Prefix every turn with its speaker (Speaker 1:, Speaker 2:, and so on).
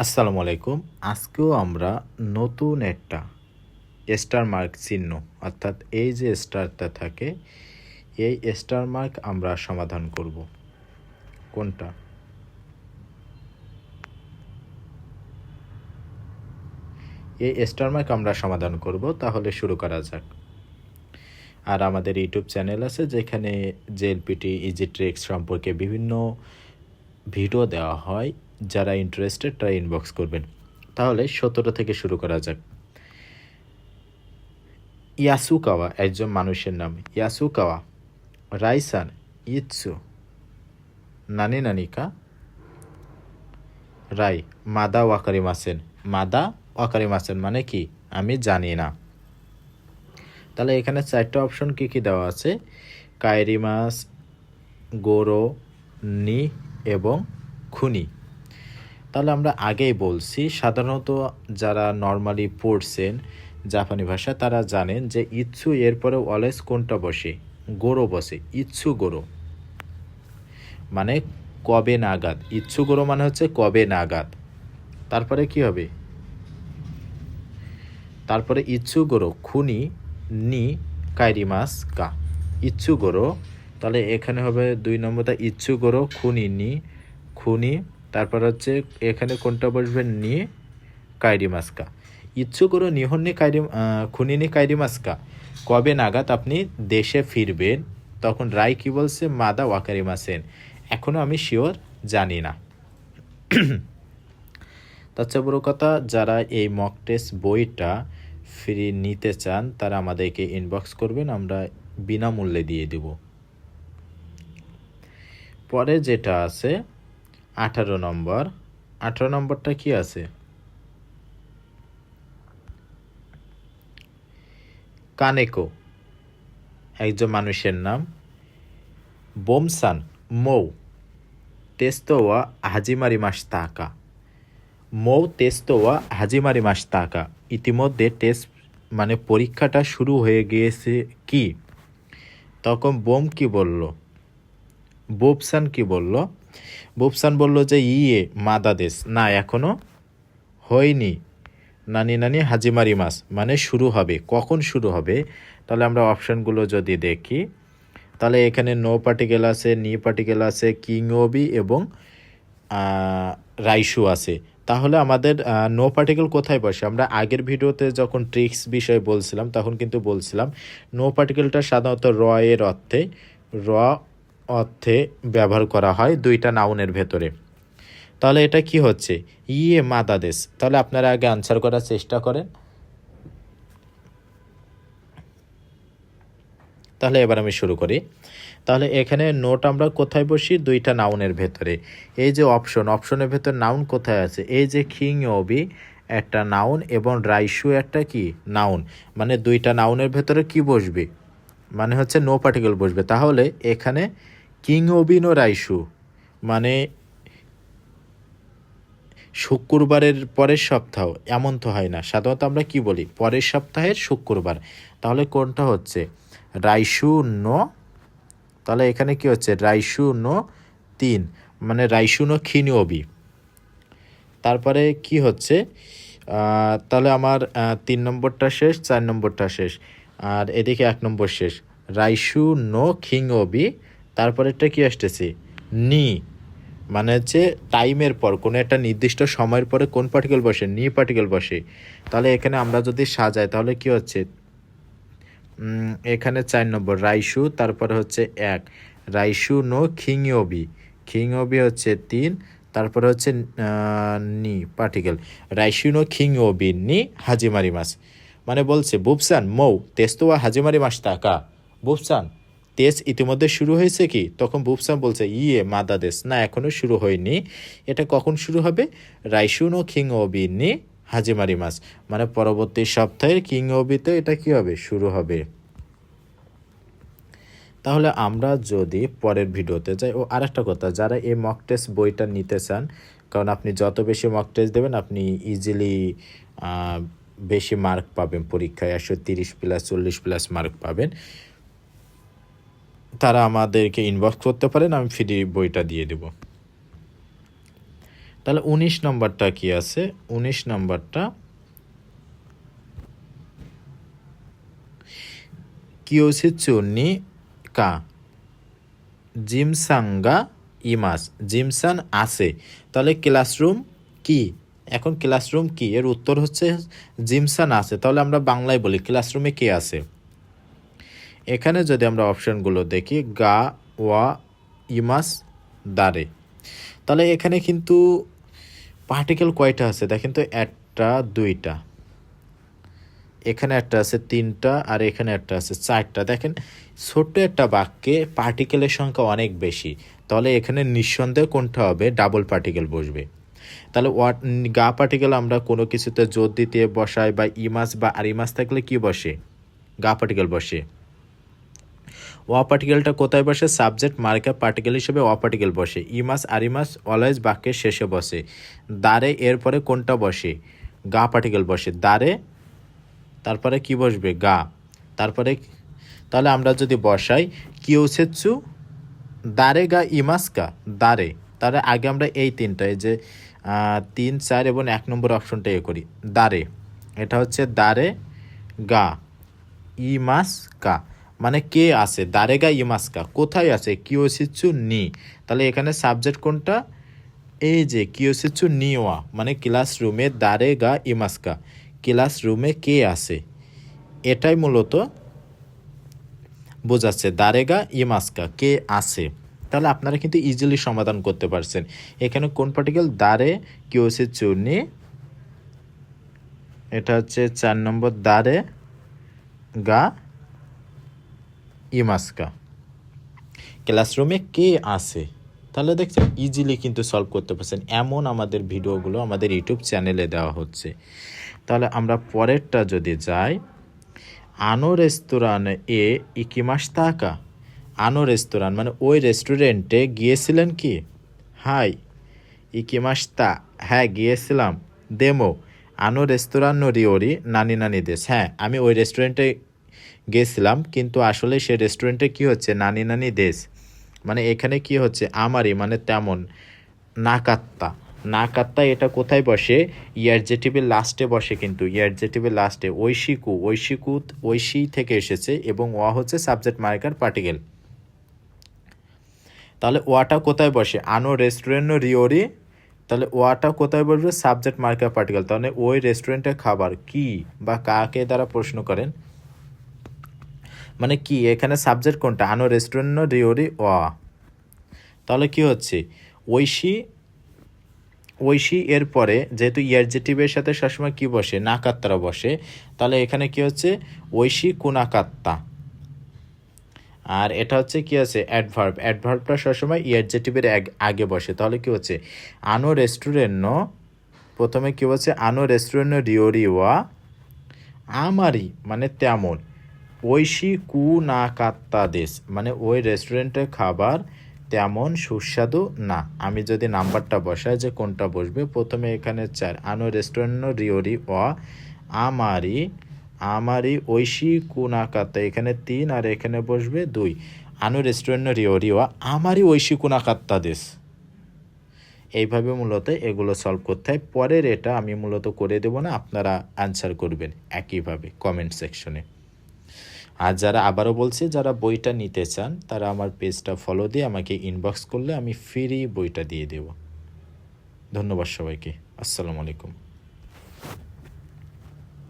Speaker 1: আসসালামু আলাইকুম। আজকেও আমরা নতুন একটা স্টার মার্ক চিহ্ন, অর্থাৎ এই যে স্টারটা থাকে, এই স্টার মার্ক আমরা সমাধান করব। কোনটা? এই স্টার মার্ক আমরা সমাধান করব। তাহলে শুরু করা যাক। আর আমাদের ইউটিউব চ্যানেল আছে, যেখানে জেএলপিটি ইজি ট্রিক্স সম্পর্কে বিভিন্ন ভিডিও দেওয়া হয়। যারা ইন্টারেস্টেড তারা ইনবক্স করবেন। তাহলে 17 থেকে শুরু করা যাক। ইয়াসুকাওয়া একজন মানুষের নাম। ইয়াসুকাওয়া রাইসান ইৎসু নানি নানিকা রাই মাদা ওয়াকারিমাসেন। মাদা ওয়াকারিমাসেন মানে কি? আমি জানি না। তাহলে এখানে 4টা অপশন কি কি দেওয়া আছে? কায়রিমাস, গোরো, নি এবং খুনি। তাহলে আমরা আগেই বলছি, সাধারণত যারা নর্মালি পড়ছেন জাপানি ভাষা তারা জানেন যে ইৎসু এরপরে অলওয়েজ কোনটা বসে? গোরো বসে। ইৎসু গোরো মানে কবে নাগাদ। ইৎসু গোরো মানে হচ্ছে কবে নাগাদ। তারপরে কি হবে? তারপরে ইচ্ছুগোরো খুনি নি কাইরিমাস কা। ইচ্ছুগোরো, তাহলে এখানে হবে 2 নম্বরটা ইচ্ছুগোরো খুনি নি খুনি। তারপর হচ্ছে এখানে কোনটা বসবে? নি কাইরিমাস কা। ইচ্ছুগোরো নিহন্নি খুনি নি কাইরিমাস কা, কবে নাগাদ আপনি দেশে ফিরবেন? তখন রাই কি বলছে? মাদা ওয়াকারিমাসেন, এখনও আমি শিওর জানি না। তার চেয়ে বড় কথা, যারা এই মক টেস্ট বইটা ফ্রি নিতে চান তারা আমাদেরকে ইনবক্স করবেন, আমরা বিনামূল্যে দিয়ে দেব। পরে যেটা আছে 18 নম্বর। 18 নম্বরটা কি আছে? কানেকো একজন মানুষের নাম। বোমসান মৌ তেস্তোয়া হাজিমারি মাস তাকা। মৌ তেস্তোয়া হাজিমারি মাস তাকা, ইতিমধ্যে টেস্ট মানে পরীক্ষাটা শুরু হয়ে গিয়েছে কি? তখন বোম কি বলল? বোবসান কি বলল? বোবসান বলল যে মাদাদেশ, না এখনো হয়নি। নানি নানি হাজিমারি মাস মানে শুরু হবে। কখন শুরু হবে? তাহলে আমরা অপশানগুলো যদি দেখি, তাহলে এখানে নো পার্টিকেল আছে, নি পার্টিকেল আছে, কিংওবি এবং রাইসু আছে। তাহলে আমাদের নো পার্টিকেল কোথায় বসে? আমরা আগের ভিডিওতে যখন ট্রিক্স বিষয়ে বলছিলাম তখন কিন্তু বলছিলাম নো পার্টিকেলটা সাধারণত এর অর্থে র অর্থে ব্যবহার করা হয় 2টা নাউনের ভেতরে। তাহলে এটা কি হচ্ছে? মাদাদেশ। তাহলে আপনারা আগে আনসার করার চেষ্টা করেন। তাহলে এবার আমি শুরু করি। তাহলে এখানে নোট আমরা কোথায় বসি? 2টা নাউনের ভেতরে। এই যে অপশনের ভেতর নাউন কোথায় আছে? এই যে খিং ওবি একটা নাউন এবং রাইসু একটা কি নাউন, মানে 2টা নাউনের ভেতরে কি বসবে? মানে হচ্ছে নো পার্টিকেল বসবে। তাহলে এখানে কিং ওবি নো রাইসু মানে শুক্রবারের পরের সপ্তাহ, এমন তো হয় না। সাধারণত আমরা কি বলি? পরের সপ্তাহের শুক্রবার। তাহলে কোনটা হচ্ছে? রাইসু নো। তাহলে এখানে কি হচ্ছে? রাইসু নো 3 মানে রাইসু নো খিনিওবি। তারপরে কি হচ্ছে? তাহলে আমার 3 নম্বরটা শেষ, 4 নম্বরটা শেষ, আর এদিকে 1 নম্বর শেষ। রাইসু নো খিংওবি, তারপরেরটা কি আসতেছে? নি মানে হচ্ছে টাইমের পর, কোনো একটা নির্দিষ্ট সময়ের পরে কোন পার্টিকেল বসে? নি পার্টিকেল বসে। তাহলে এখানে আমরা যদি সাজাই তাহলে কি হচ্ছে? এখানে 4 নম্বর রাইসু, তারপরে হচ্ছে 1 রাইসু নো খিংওবি। খিংওবি হচ্ছে 3, তারপরে হচ্ছে নি পার্টিকেল। রাইসু নো খিংওবি নি হাজিমারি মাস, মানে বলছে বুবসান মৌ তেস্তোয়া হাজিমারি মাস তাকা। বুবসান তেজ ইতিমধ্যে শুরু হয়েছে কি? তখন বুবসান বলছে মাদাদেশ, না এখনো শুরু হয়নি। এটা কখন শুরু হবে? রাইসু নো খিংওবি নি হাজিমারি মাস মানে পরবর্তী সপ্তাহের কিংওবিতে এটা কি হবে? শুরু হবে। তাহলে আমরা যদি পরের ভিডিওতে যাই। ও আরেকটা কথা, যারা এই মক টেস্ট বইটা নিতে চান, কারণ আপনি যত বেশি মক টেস্ট দেবেন আপনি ইজিলি বেশি মার্ক পাবেন পরীক্ষায়, 130+ 40+ মার্ক পাবেন। তারা আমাদেরকে ইনবক্স করতে পারেন, আমি ফ্রি বইটা দিয়ে দেব। তাহলে 19 নম্বরটা কি আছে? 19 নম্বরটা কিওসিচু নি কা জিমসাঙ্গা ইমাস, জিমসান আছে। তাহলে ক্লাসরুম কি? এখন ক্লাসরুম কি, এর উত্তর হচ্ছে জিমসান আছে। তাহলে আমরা বাংলায় বলি ক্লাসরুমে কে আছে। এখানে যদি আমরা অপশনগুলো দেখি, গা, ওয়া, ইমাস, দারে, তাহলে এখানে কিন্তু পার্টিকেল কয়টা আছে দেখেন তো? একটা, দুইটা, এখানে একটা আছে তিনটা, আর এখানে একটা আছে চারটা। দেখেন ছোট্ট একটা বাক্যে পার্টিকেলের সংখ্যা অনেক বেশি, তাহলে এখানে নিঃসন্দেহে কোনটা হবে? ডাবল পার্টিকেল বসবে। তাহলে গা পার্টিকেল আমরা কোনো কিছুতে জোর দিতে বসাই, বা ইমাস বা আরিমাস থাকলে কি বসে? গা পার্টিকেল বসে। ওয়া পার্টিকেলটা কোথায় বসে? সাবজেক্ট মার্কার পার্টিকেল হিসেবে ওয়া পার্টিকেল বসে। ইমাস আরিমাস অলওয়েজ বাক্যের শেষে বসে। দাঁড়ে এরপরে কোনটা বসে? গা পার্টিকেল বসে। দাঁড়ে তারপরে কি বসবে? গা। তারপরে তাহলে আমরা যদি বসাই কিওসেৎসু দাঁড়ে গা ইমাস গা, দাঁড়ে, তাহলে আগে আমরা এই তিনটা, এই যে 3, 4 এবং 1 নম্বর অপশনটা করি। দাঁড়ে, এটা হচ্ছে দাঁড়ে গা ইমাস কা, মানে কে আছে? দাঁড়ে গা ইমাস কা, কোথায় আছে? কিওসিচু নি। তাহলে এখানে সাবজেক্ট কোনটা? এই যে কিওসিচু নিওয়া, মানে ক্লাসরুমে দাঁড়ে গা ইমাস কা, ক্লাসরুমে কে আছে, এটাই মূলত বোঝাচ্ছে দাঁড়েগা ইমাস্কা, কে আছে। তাহলে আপনারা কিন্তু ইজিলি সমাধান করতে পারছেন। এখানে কোন পার্টিকেল? দাঁড়ে কিওসিচু নি, এটা হচ্ছে 4 নম্বর, দাঁড়ে গা ইমাস্কা, ক্লাসরুমে কে আছে। তাহলে দেখছেন ইজিলি কিন্তু সলভ করতে পারছেন। এমন আমাদের ভিডিওগুলো আমাদের ইউটিউব চ্যানেলে দেওয়া হচ্ছে। তাহলে আমরা পরেরটা যদি যাই, আনো রেস্তোরাঁ এ ইকিমাশতা কা, আনো রেস্তোরাঁ মানে ওই রেস্টুরেন্টে গিয়েছিলেন কি? হাই ইকিমাশতা, হ্যাঁ গিয়েছিলাম। দেমো আনো রেস্তোরাঁ রিওরি নানি নানি দেশ, হ্যাঁ আমি ওই রেস্টুরেন্টে গেছিলাম, কিন্তু আসলে সে রেস্টুরেন্টে কি হচ্ছে? নানি নানি দেশ, মানে এখানে কি হচ্ছে? আমারই, মানে তেমন। নাকাত্তা, নাকাত্তা এটা কোথায় বসে? ইয়ারজেটিভের লাস্টে বসে, কিন্তু ইয়ারজেটিভের লাস্টে। ঐশিকু, ঐশিকু ঐশী থেকে এসেছে, এবং ওয়া হচ্ছে সাবজেক্ট মার্কার পার্টিকেল। তাহলে ওয়াটা কোথায় বসে? আনো রেস্টুরেন্ট রিওরি, তাহলে ওয়াটা কোথায় বসবে? Subject marker particle. তাহলে ওই রেস্টুরেন্টের খাবার কি বা কাকে দ্বারা প্রশ্ন করেন, মানে কি, এখানে সাবজেক্ট কোনটা? আনো রেস্টুরেন্ট রিওরি ওয়া। তাহলে কি হচ্ছে? ঐশী, ঐশী এর পরে যেহেতু ইয়ারজেটিভের সাথে সবসময় কি বসে? নাকাত্তারা বসে, তাহলে এখানে কি হচ্ছে? ঐশী কুনাকাত্তা। আর এটা হচ্ছে কি আছে? অ্যাডভার্ব, অ্যাডভার্বটা সবসময় ইয়ারজেটিভের আগে বসে। তাহলে কি হচ্ছে? আনো রেস্টুরেন্ট, প্রথমে কি বলছে? আনো রেস্টুরেন্ট রিওরি ওয়া আমারি, মানে তেমন। ঐশী কুনাকাত্তা দেশ, মানে ওই রেস্টুরেন্টের খাবার তেমন সুস্বাদু না। আমি যদি নাম্বারটা বসাই যে কোনটা বসবে, প্রথমে এখানে 4, আনো রেস্টুরেন্ট রিওরি অ আমারি, আমারি ঐশী কুনাকাত্তা, এখানে 3, আর এখানে বসবে 2। আনো রেস্টুরেন্ট রিওরি অ আমারি ঐশী কুনাকাত্তা দেশ। এইভাবে মূলত এগুলো সলভ করতে হয়। পরের এটা আমি মূলত করে দেব না, আপনারা অ্যান্সার করবেন একইভাবে কমেন্ট সেকশনে। আর যারা, আবারও বলছি, যারা বইটা নিতে চান তারা আমার পেজটা ফলো দিয়ে আমাকে ইনবক্স করলে আমি ফ্রি বইটা দিয়ে দেব। ধন্যবাদ সবাইকে। আসসালামু আলাইকুম।